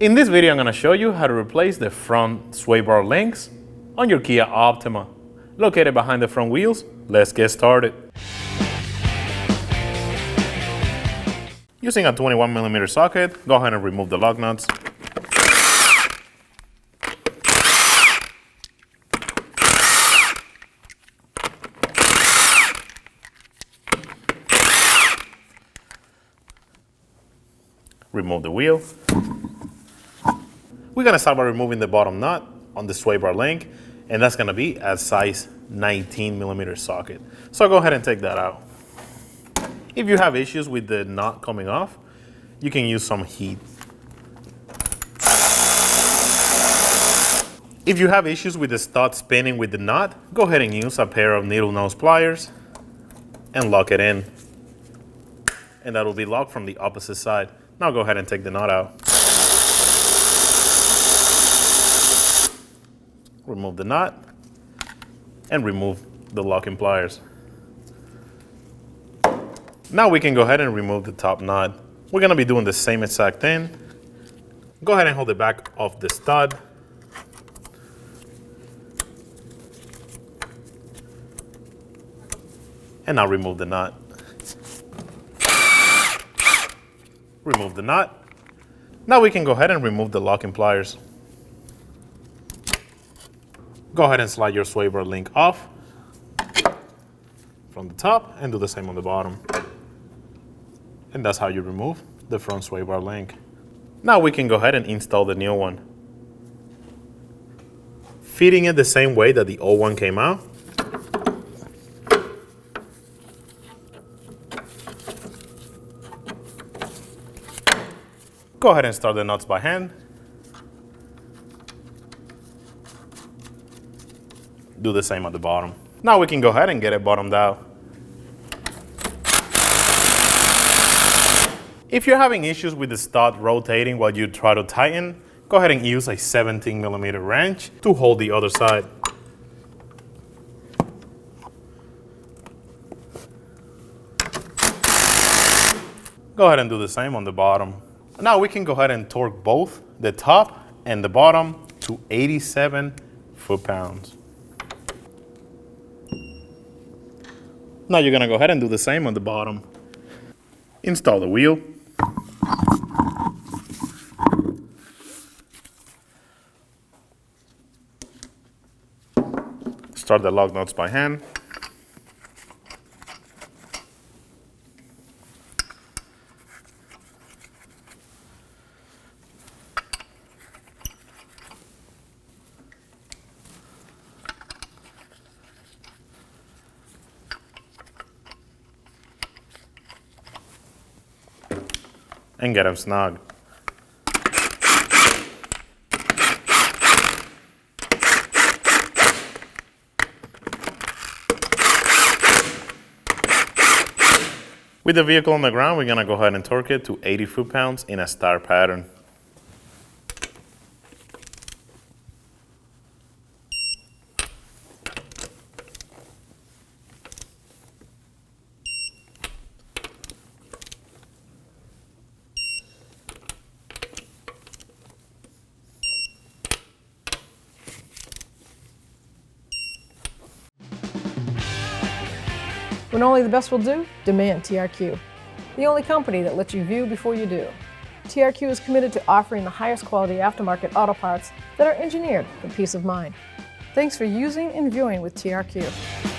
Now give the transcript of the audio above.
In this video, I'm going to show you how to replace the front sway bar links on your Kia Optima. Located behind the front wheels, let's get started. Using a 21mm socket, go ahead and remove the lug nuts. Remove the wheel. We're going to start by removing the bottom nut on the sway bar link, and that's going to be a size 19mm socket. So go ahead and take that out. If you have issues with the nut coming off, you can use some heat. If you have issues with the stud spinning with the nut, go ahead and use a pair of needle nose pliers and lock it in. And that will be locked from the opposite side. Now go ahead and take the nut out. Remove the nut and remove the locking pliers. Now we can go ahead and remove the top nut. We're going to be doing the same exact thing. Go ahead and hold the back of the stud. And now remove the nut. Remove the nut. Now we can go ahead and remove the locking pliers. Go ahead and slide your sway bar link off from the top and do the same on the bottom. And that's how you remove the front sway bar link. Now we can go ahead and install the new one. Fitting it the same way that the old one came out. Go ahead and start the nuts by hand. Do the same at the bottom. Now we can go ahead and get it bottomed out. If you're having issues with the stud rotating while you try to tighten, go ahead and use a 17mm wrench to hold the other side. Go ahead and do the same on the bottom. Now we can go ahead and torque both the top and the bottom to 87 foot-pounds. Now you're going to go ahead and do the same on the bottom. Install the wheel. Start the lug nuts by hand. And get them snug. With the vehicle on the ground, we're going to go ahead and torque it to 80 foot-pounds in a star pattern. When only the best will do, demand TRQ. The only company that lets you view before you do. TRQ is committed to offering the highest quality aftermarket auto parts that are engineered for peace of mind. Thanks for using and viewing with TRQ.